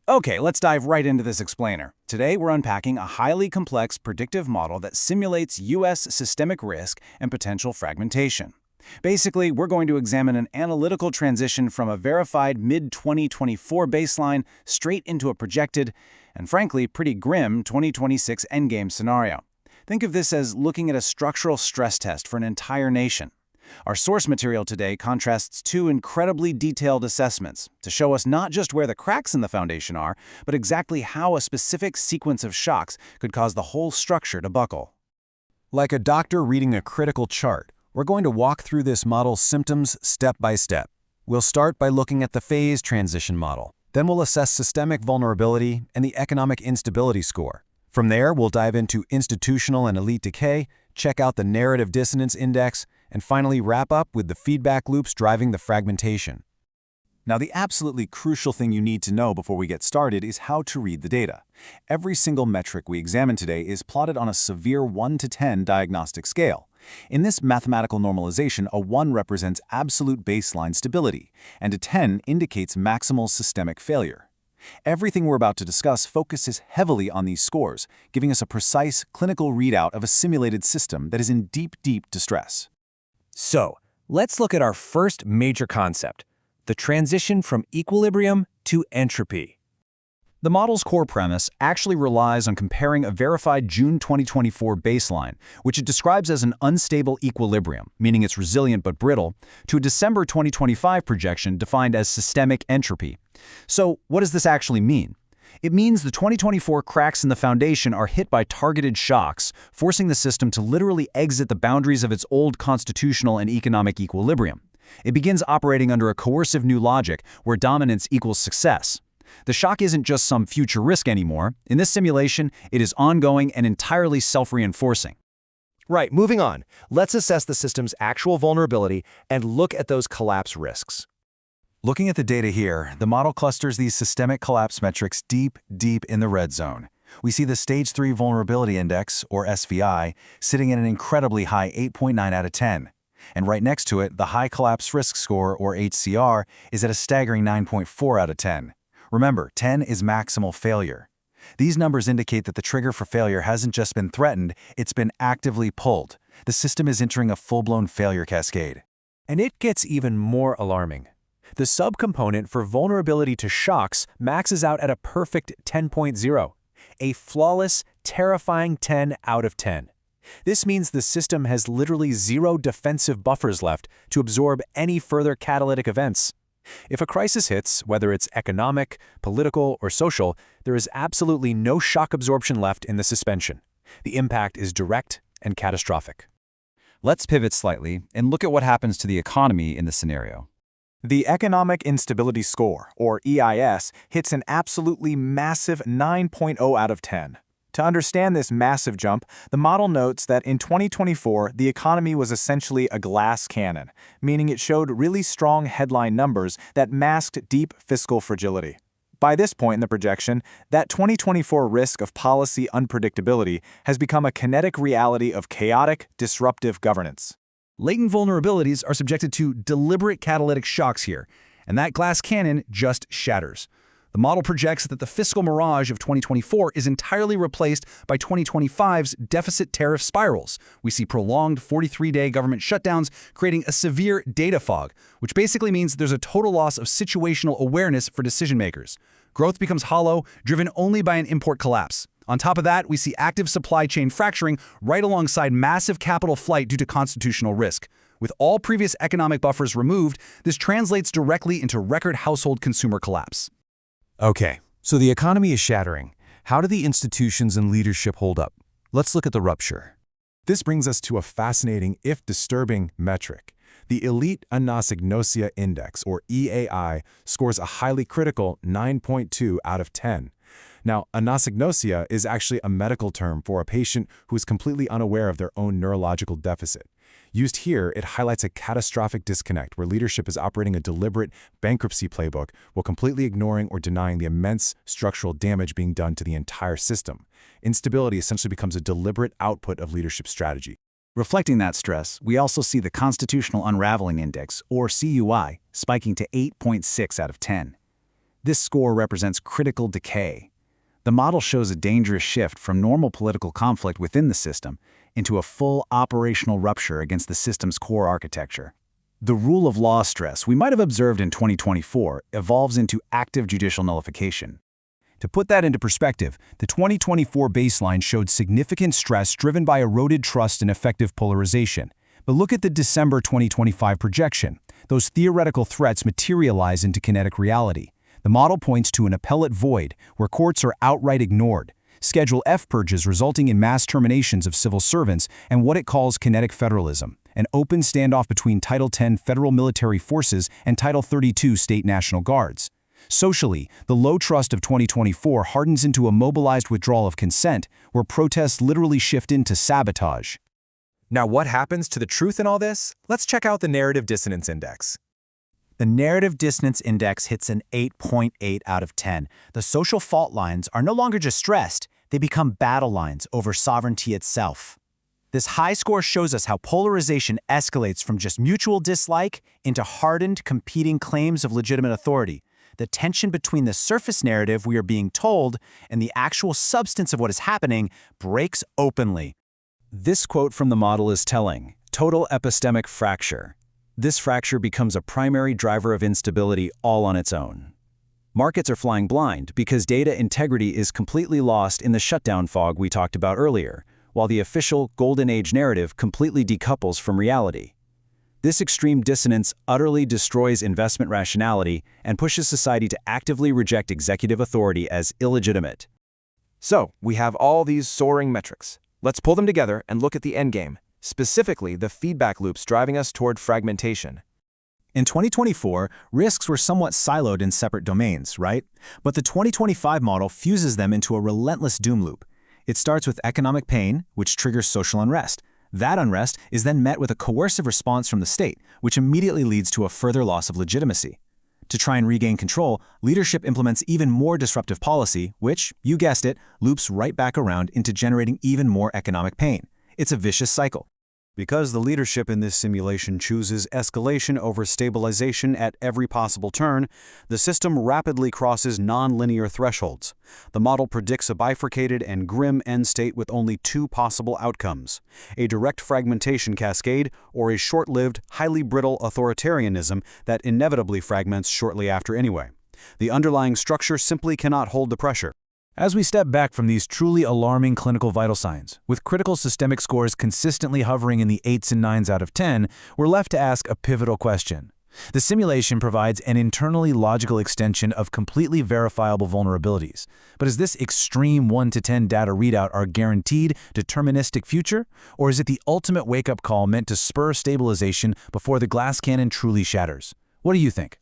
Okay, let's dive right into this explainer. Today, we're unpacking a highly complex predictive model that simulates U.S. systemic risk and potential fragmentation. Basically, we're going to examine an analytical transition from a verified mid-2024 baseline straight into a projected, and frankly, pretty grim 2026 endgame scenario. Think of this as looking at a structural stress test for an entire nation. Our source material today contrasts two incredibly detailed assessments to show us not just where the cracks in the foundation are, but exactly how a specific sequence of shocks could cause the whole structure to buckle. Like a doctor reading a critical chart, we're going to walk through this model's symptoms step by step. We'll start by looking at the phase transition model. Then we'll assess systemic vulnerability and the economic instability score. From there, we'll dive into institutional and elite decay, check out the narrative dissonance index, and finally wrap up with the feedback loops driving the fragmentation. Now, the absolutely crucial thing you need to know before we get started is how to read the data. Every single metric we examine today is plotted on a severe 1 to 10 diagnostic scale. In this mathematical normalization, a 1 represents absolute baseline stability, and a 10 indicates maximal systemic failure. Everything we're about to discuss focuses heavily on these scores, giving us a precise clinical readout of a simulated system that is in deep, deep distress. So, let's look at our first major concept, the transition from equilibrium to entropy. The model's core premise actually relies on comparing a verified June 2024 baseline, which it describes as an unstable equilibrium, meaning it's resilient but brittle, to a December 2025 projection defined as systemic entropy. So, what does this actually mean? It means the 2024 cracks in the foundation are hit by targeted shocks, forcing the system to literally exit the boundaries of its old constitutional and economic equilibrium. It begins operating under a coercive new logic where dominance equals success. The shock isn't just some future risk anymore. In this simulation, it is ongoing and entirely self-reinforcing. Right, moving on. Let's assess the system's actual vulnerability and look at those collapse risks. Looking at the data here, the model clusters these systemic collapse metrics deep in the red zone. We see the Stage 3 Vulnerability Index, or SVI, sitting at an incredibly high 8.9 out of 10. And right next to it, the High Collapse Risk Score, or HCR, is at a staggering 9.4 out of 10. Remember, 10 is maximal failure. These numbers indicate that the trigger for failure hasn't just been threatened, it's been actively pulled. The system is entering a full-blown failure cascade. And it gets even more alarming. The subcomponent for vulnerability to shocks maxes out at a perfect 10.0, a flawless, terrifying 10 out of 10. This means the system has literally zero defensive buffers left to absorb any further catalytic events. If a crisis hits, whether it's economic, political, or social, there is absolutely no shock absorption left in the suspension. The impact is direct and catastrophic. Let's pivot slightly and look at what happens to the economy in this scenario. The Economic Instability Score, or EIS, hits an absolutely massive 9.0 out of 10. To understand this massive jump, the model notes that in 2024, the economy was essentially a glass cannon, meaning it showed really strong headline numbers that masked deep fiscal fragility. By this point in the projection, that 2024 risk of policy unpredictability has become a kinetic reality of chaotic, disruptive governance. Latent vulnerabilities are subjected to deliberate catalytic shocks here, and that glass cannon just shatters. The model projects that the fiscal mirage of 2024 is entirely replaced by 2025's deficit tariff spirals. We see prolonged 43-day government shutdowns, creating a severe data fog, which basically means there's a total loss of situational awareness for decision makers. Growth becomes hollow, driven only by an import collapse. On top of that, we see active supply chain fracturing right alongside massive capital flight due to constitutional risk. With all previous economic buffers removed, this translates directly into record household consumer collapse. Okay, so the economy is shattering. How do the institutions and leadership hold up? Let's look at the rupture. This brings us to a fascinating, if disturbing, metric. The Elite Anosognosia Index, or EAI, scores a highly critical 9.2 out of 10. Now, anosognosia is actually a medical term for a patient who is completely unaware of their own neurological deficit. Used here, it highlights a catastrophic disconnect where leadership is operating a deliberate bankruptcy playbook while completely ignoring or denying the immense structural damage being done to the entire system. Instability essentially becomes a deliberate output of leadership strategy. Reflecting that stress, we also see the Constitutional Unraveling Index, or CUI, spiking to 8.6 out of 10. This score represents critical decay. The model shows a dangerous shift from normal political conflict within the system into a full operational rupture against the system's core architecture. The rule of law stress we might have observed in 2024 evolves into active judicial nullification. To put that into perspective, the 2024 baseline showed significant stress driven by eroded trust and effective polarization. But look at the December 2025 projection. Those theoretical threats materialize into kinetic reality. The model points to an appellate void where courts are outright ignored, Schedule F purges resulting in mass terminations of civil servants, and what it calls kinetic federalism, an open standoff between Title 10 federal military forces and Title 32 state National Guards. Socially, the low trust of 2024 hardens into a mobilized withdrawal of consent, where protests literally shift into sabotage. Now, what happens to the truth in all this? Let's check out the Narrative Dissonance Index. The Narrative Dissonance Index hits an 8.8 out of 10. The social fault lines are no longer just stressed, they become battle lines over sovereignty itself. This high score shows us how polarization escalates from just mutual dislike into hardened, competing claims of legitimate authority. The tension between the surface narrative we are being told and the actual substance of what is happening breaks openly. This quote from the model is telling: total epistemic fracture. This fracture becomes a primary driver of instability all on its own. Markets are flying blind because data integrity is completely lost in the shutdown fog we talked about earlier, while the official Golden Age narrative completely decouples from reality. This extreme dissonance utterly destroys investment rationality and pushes society to actively reject executive authority as illegitimate. So, we have all these soaring metrics. Let's pull them together and look at the endgame, specifically the feedback loops driving us toward fragmentation. In 2024, risks were somewhat siloed in separate domains, right? But the 2025 model fuses them into a relentless doom loop. It starts with economic pain, which triggers social unrest. That unrest is then met with a coercive response from the state, which immediately leads to a further loss of legitimacy. To try and regain control, leadership implements even more disruptive policy, which, you guessed it, loops right back around into generating even more economic pain. It's a vicious cycle. Because the leadership in this simulation chooses escalation over stabilization at every possible turn, the system rapidly crosses non-linear thresholds. The model predicts a bifurcated and grim end state with only two possible outcomes: a direct fragmentation cascade or a short-lived, highly brittle authoritarianism that inevitably fragments shortly after anyway. The underlying structure simply cannot hold the pressure. As we step back from these truly alarming clinical vital signs, with critical systemic scores consistently hovering in the 8s and 9s out of 10, we're left to ask a pivotal question. The simulation provides an internally logical extension of completely verifiable vulnerabilities. But is this extreme 1 to 10 data readout our guaranteed, deterministic future? Or is it the ultimate wake-up call meant to spur stabilization before the glass cannon truly shatters? What do you think?